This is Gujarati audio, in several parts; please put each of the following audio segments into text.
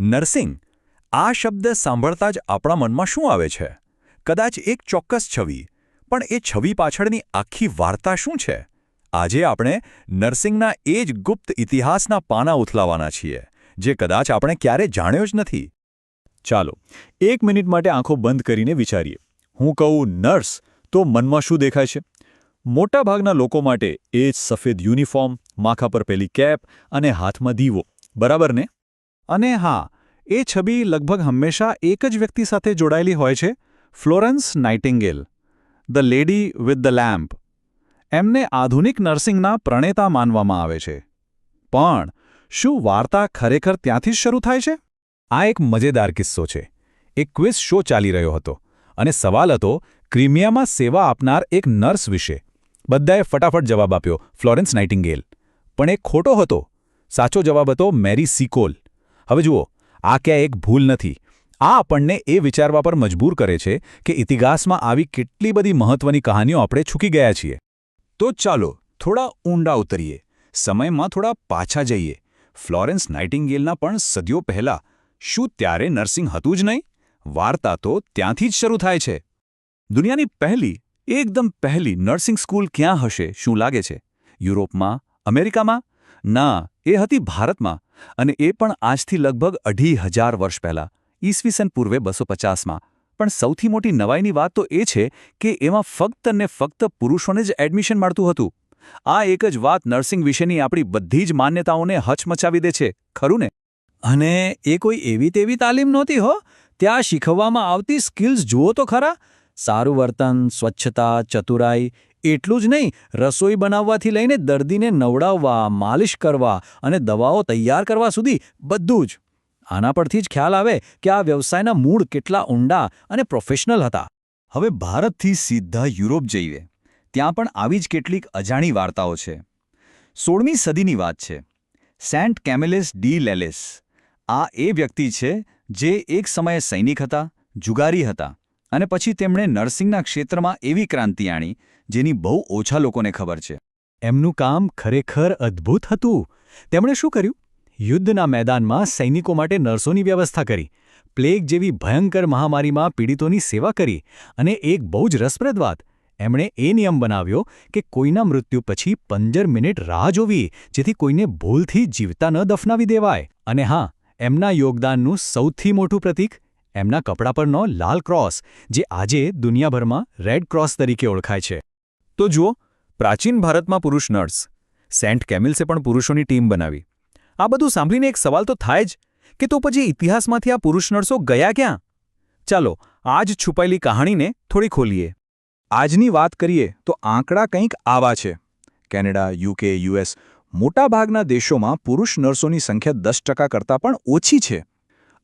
નર્સિંગ આ શબ્દ સાંભળતા જ આપણા મનમાં શું આવે છે? કદાચ એક ચોક્કસ છબી, પણ એ છબી પાછળની આખી વાર્તા શું છે? આજે આપણે નર્સિંગના એ જ ગુપ્ત ઇતિહાસના પાના ઉથલાવવાના છીએ, જે કદાચ આપણે ક્યારેય જાણ્યો જ નથી. ચાલો, 1 મિનિટ માટે આંખો બંધ કરીને વિચારીએ. હું કહું નર્સ, તો મનમાં શું દેખાય છે? મોટાભાગના લોકો માટે એ જ સફેદ યુનિફોર્મ, માથા પર પેલી કેપ અને હાથમાં દીવો, બરાબર ને? અને હા, એ છબી લગભગ હંમેશા એક જ વ્યક્તિ સાથે જોડાયેલી હોય છે, Florence Nightingale, the lady with the lamp. એમને આધુનિક નર્સિંગના પ્રણેતા માનવામાં આવે છે. પણ શું વાર્તા ખરેખર ત્યાંથી જ શરૂ થાય છે? આ એક મજેદાર કિસ્સો છે. એક ક્વિઝ શો ચાલી રહ્યો હતો અને સવાલ હતો ક્રિમિયામાં સેવા આપનાર એક નર્સ વિશે. બધાએ ફટાફટ જવાબ આપ્યો, ફ્લોરેન્સ નાઇટિંગેલ. પણ એક ખોટો હતો. સાચો જવાબ હતો મેરી સીકોલ. હવે જુઓ, આ ક્યાં એક ભૂલ નથી. આ આપણને એ વિચારવા પર મજબૂર કરે છે કે ઇતિહાસમાં આવી કેટલી બધી મહત્વની કહાનીઓ આપણે ચૂકી ગયા છીએ. તો ચાલો થોડા ઊંડા ઉતરીએ, સમયમાં થોડા પાછા જઈએ. ફ્લોરેન્સ નાઇટિંગેલના પણ સદીઓ પહેલાં શું ત્યારે નર્સિંગ હતું જ નહીં? વાર્તા તો ત્યાંથી જ શરૂ થાય છે. દુનિયાની પહેલી, એકદમ પહેલી નર્સિંગ સ્કૂલ ક્યાં હશે, શું લાગે છે? યુરોપમાં? અમેરિકામાં? ના, એ હતી ભારતમાં, અને એ પણ આજથી લગભગ 2500 વર્ષ પહેલાં, ઈસવીસન પૂર્વે 250માં. પણ સૌથી મોટી નવાઈની વાત તો એ છે કે એમાં ફક્ત ને ફક્ત પુરુષોને જ એડમિશન મળતું હતું. આ એક જ વાત નર્સિંગ વિશેની આપણી બધી જ માન્યતાઓને હચમચાવી દે છે, ખરું ને? અને એ કોઈ એવી તેવી તાલીમ નહોતી હો. ત્યાં શીખવવામાં આવતી સ્કિલ્સ જુઓ તો ખરા. સારું વર્તન, સ્વચ્છતા, ચતુરાઈ. એટલું જ નહીં, રસોઈ બનાવવાથી લઈને દર્દીને નવડાવવા, માલિશ કરવા અને દવાઓ તૈયાર કરવા સુધી બધું જ. આના પરથી જ ખ્યાલ આવે કે આ વ્યવસાયના મૂળ કેટલા ઊંડા અને પ્રોફેશનલ હતા. હવે ભારતથી સીધા યુરોપ જઈએ. ત્યાં પણ આવી જ કેટલીક અજાણી વાર્તાઓ છે. 16મી સદીની વાત છે. Saint Camillus de Lellis. આ એ વ્યક્તિ છે જે એક સમયે સૈનિક હતા, જુગારી હતા, અને પછી તેમણે નર્સિંગના ક્ષેત્રમાં એવી ક્રાંતિ આણી જેની બહુ ઓછા લોકોને ખબર છે. એમનું કામ ખરેખર અદ્ભુત હતું. તેમણે શું કર્યું? યુદ્ધના મેદાનમાં સૈનિકો માટે નર્સોની વ્યવસ્થા કરી, પ્લેગ જેવી ભયંકર મહામારીમાં પીડિતોની સેવા કરી, અને એક બહુ જ રસપ્રદ વાત, એમણે એ નિયમ બનાવ્યો કે કોઈના મૃત્યુ પછી 15 મિનિટ રાહ જોવી, જેથી કોઈને ભૂલથી જીવતા ન દફનાવી દેવાય. અને હા, એમના યોગદાનનું સૌથી મોટું પ્રતીક, એમના કપડા પરનો લાલ ક્રોસ, જે આજે દુનિયાભરમાં રેડ ક્રોસ તરીકે ઓળખાય છે. તો જુઓ, પ્રાચીન ભારતમાં પુરુષ નર્સ, સેન્ટ કેમિલ્સે પણ પુરુષોની ટીમ બનાવી. આ બધું સાંભળીને એક સવાલ તો થાય જ કે તો પછી ઇતિહાસમાંથી આ પુરુષ નર્સો ગયા ક્યાં? ચાલો, આ જ છુપાયેલી કહાણીને થોડી ખોલીએ. આજની વાત કરીએ તો આંકડા કંઈક આવા છે. કેનેડા, યુકે, યુએસ, મોટાભાગના દેશોમાં પુરુષ નર્સોની સંખ્યા 10% કરતાં પણ ઓછી છે.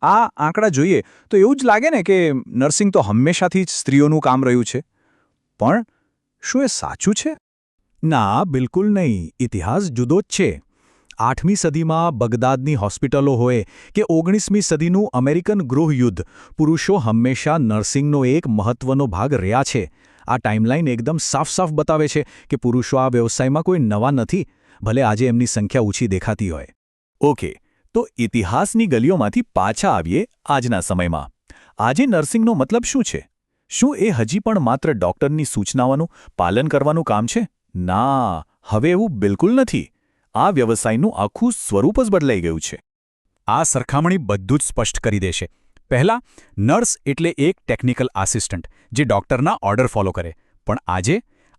આ આંકડા જોઈએ તો એવું જ લાગે ને કે નર્સિંગ તો હંમેશાથી જ સ્ત્રીઓનું કામ રહ્યું છે. પણ શું એ સાચું છે? ના, બિલકુલ નહીં. ઇતિહાસ જુદો જ છે. 8મી સદીમાં બગદાદની હોસ્પિટલો હોય કે 19મી સદીનું અમેરિકન ગૃહયુદ્ધ, પુરુષો હંમેશા નર્સિંગનો એક મહત્વનો ભાગ રહ્યા છે. આ ટાઈમલાઈન એકદમ સાફ બતાવે છે કે પુરુષો આ વ્યવસાયમાં કોઈ નવા નથી, ભલે આજે એમની સંખ્યા ઓછી દેખાતી હોય. ઓકે, તો ઇતિહાસની ગલીઓમાંથી પાછા આવીએ આજના સમયમાં. આજે નર્સિંગનો મતલબ શું છે? શું એ હજી પણ માત્ર ડૉક્ટરની સૂચનાઓનું પાલન કરવાનું કામ છે? ના, હવે એવું બિલકુલ નથી. આ વ્યવસાયનું આખું સ્વરૂપ જ બદલાઈ ગયું છે. આ સરખામણી બધું જ સ્પષ્ટ કરી દેશે. પહેલાં, નર્સ એટલે એક ટેકનિકલ આસિસ્ટન્ટ જે ડૉક્ટરના ઓર્ડર ફોલો કરે. પણ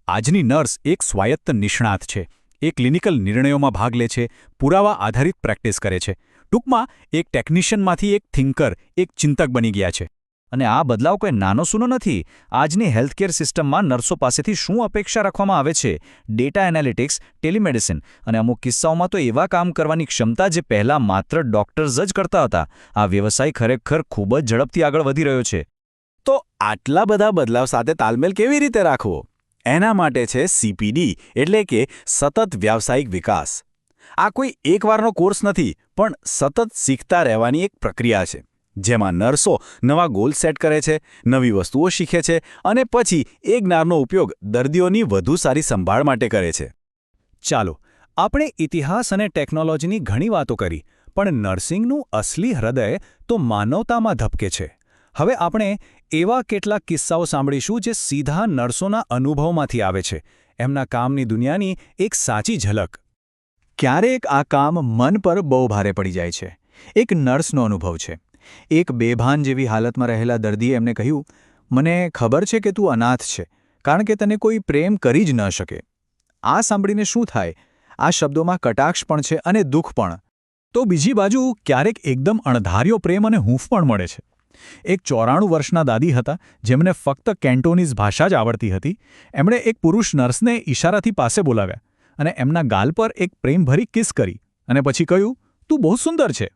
આજની નર્સ એક સ્વાયત્ત નિષ્ણાત છે. એ ક્લિનિકલ નિર્ણયોમાં ભાગ લે છે, પુરાવા આધારિત પ્રેક્ટિસ કરે છે. ટૂંકમાં એક ટેકનિશિયનમાંથી એક થિંકર, એક ચિંતક બની ગયા છે. અને આ બદલાવ કોઈ નાનો સૂનો નથી. આજની હેલ્થકેર સિસ્ટમમાં નર્સો પાસેથી શું અપેક્ષા રાખવામાં આવે છે? ડેટા એનાલિટિક્સ, ટેલિમેડિસિન અને અમુક કિસ્સાઓમાં તો એવા કામ કરવાની ક્ષમતા જે પહેલાં માત્ર ડૉક્ટર્સ જ કરતા હતા. આ વ્યવસાય ખરેખર ખૂબ જ ઝડપથી આગળ વધી રહ્યો છે. તો આટલા બધા બદલાવ સાથે તાલમેલ કેવી રીતે રાખવો? એના માટે છે CPD, એટલે કે સતત વ્યાવસાયિક વિકાસ. આ કોઈ એકવારનો કોર્સ નથી, પણ સતત શીખતા રહેવાની એક પ્રક્રિયા છે, જેમાં નર્સો નવા ગોલ સેટ કરે છે, નવી વસ્તુઓ શીખે છે અને પછી એ જ્ઞાનનો ઉપયોગ દર્દીઓની વધુ સારી સંભાળ માટે કરે છે. ચાલો, આપણે ઇતિહાસ અને ટેકનોલોજીની ઘણી વાતો કરી, પણ નર્સિંગનું અસલી હૃદય તો માનવતામાં ધબકે છે. હવે આપણે એવા કેટલાક કિસ્સાઓ સાંભળીશું જે સીધા નર્સોના અનુભવમાંથી આવે છે, એમના કામની દુનિયાની એક સાચી ઝલક. ક્યારેક આ કામ મન પર બહુ ભારે પડી જાય છે. એક નર્સનો અનુભવ છે. એક બેભાન જેવી હાલતમાં રહેલા દર્દીએ એમને કહ્યું, મને ખબર છે કે તું અનાથ છે, કારણ કે તને કોઈ પ્રેમ કરી જ ન શકે. આ સાંભળીને શું થાય? આ શબ્દોમાં કટાક્ષ પણ છે અને દુઃખ પણ. તો બીજી બાજુ ક્યારેક એકદમ અણધાર્યો પ્રેમ અને હૂંફ પણ મળે છે. એક 94 વર્ષના દાદી હતા, જેમને ફક્ત કેન્ટોનીઝ ભાષા જ આવડતી હતી. એમણે એક પુરુષ નર્સને ઇશારાથી પાસે બોલાવ્યા અને એમના ગાલ પર એક પ્રેમભરી કિસ કરી અને પછી કહ્યું, તું બહુ સુંદર છે.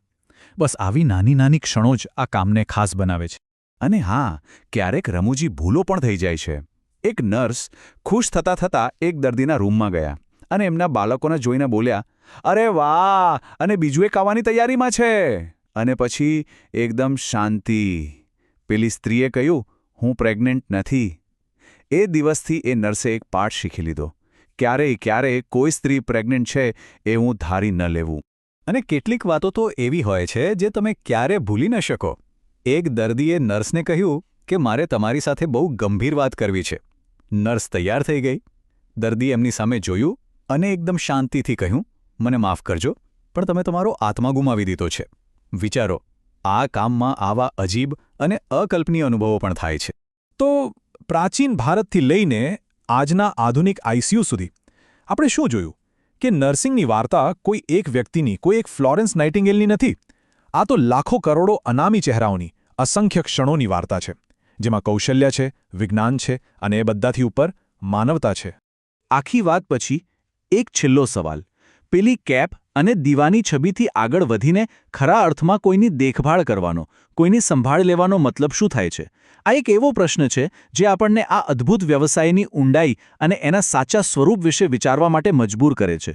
બસ આવી નાની નાની ક્ષણો જ આ કામને ખાસ બનાવે છે. અને હા, ક્યારેક રમૂજી ભૂલો પણ થઈ જાય છે. એક નર્સ ખુશ થતાં થતાં એક દર્દીના રૂમમાં ગયા અને એમના બાળકોને જોઈને બોલ્યા, અરે વાહ, અને બીજું એક આવવાની તૈયારીમાં છે. અને પછી એકદમ શાંતિ. પેલી સ્ત્રીએ કહ્યું, હું પ્રેગ્નન્ટ નથી. એ દિવસથી એ નર્સે એક પાઠ શીખી લીધો. ક્યારેય કોઈ સ્ત્રી પ્રેગ્નન્ટ છે એ હું ધારી ન લેવું. અને કેટલીક વાતો તો એવી હોય છે જે તમે ક્યારે ભૂલી ન શકો. એક દર્દીએ નર્સને કહ્યું કે મારે તમારી સાથે બહુ ગંભીર વાત કરવી છે. નર્સ તૈયાર થઈ ગઈ. દર્દીએ એમની સામે જોયું અને એકદમ શાંતિથી કહ્યું, મને માફ કરજો, પણ તમે તમારો આત્મા ગુમાવી દીધો છે. વિચારો, આ કામમાં આવા અજીબ અને અકલ્પનીય અનુભવો પણ થાય છે. તો પ્રાચીન ભારતથી લઈને આજના આધુનિક આઈસીયુ સુધી આપણે શું જોયું કે નર્સિંગની વાર્તા કોઈ એક વ્યક્તિની, કોઈ એક ફ્લોરેન્સ નાઇટિંગેલની નથી. આ તો લાખો કરોડો અનામી ચહેરાઓની, અસંખ્ય ક્ષણોની વાર્તા છે, જેમાં કૌશલ્ય છે, વિજ્ઞાન છે અને એ બધાથી ઉપર માનવતા છે. આખી વાત પછી એક છેલ્લો સવાલ. પેલી કેપ અને દીવાની છબીથી આગળ વધીને ખરા અર્થમાં કોઈની દેખભાળ કરવાનો, કોઈની સંભાળ લેવાનો મતલબ શું થાય છે? આ એક એવો પ્રશ્ન છે જે આપણને આ અદ્ભુત વ્યવસાયની ઊંડાઈ અને એના સાચા સ્વરૂપ વિશે વિચારવા માટે મજબૂર કરે છે.